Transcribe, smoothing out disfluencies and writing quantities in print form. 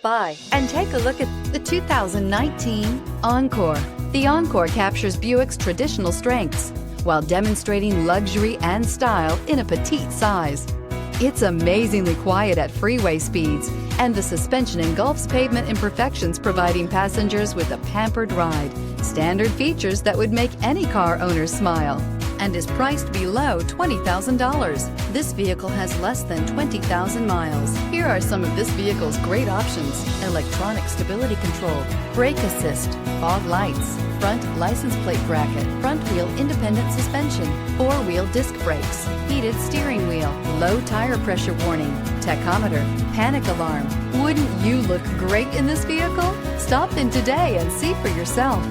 by and take a look at the 2019 Encore. The Encore captures Buick's traditional strengths while demonstrating luxury and style in a petite size. It's amazingly quiet at freeway speeds, and the suspension engulfs pavement imperfections, providing passengers with a pampered ride. Standard features that would make any car owner smile, and is priced below $20,000. This vehicle has less than 20,000 miles. Here are some of this vehicle's great options: electronic stability control, brake assist, fog lights, front license plate bracket, front wheel independent suspension, four-wheel disc brakes, heated steering wheel, low tire pressure warning, tachometer, panic alarm. Wouldn't you look great in this vehicle? Stop in today and see for yourself.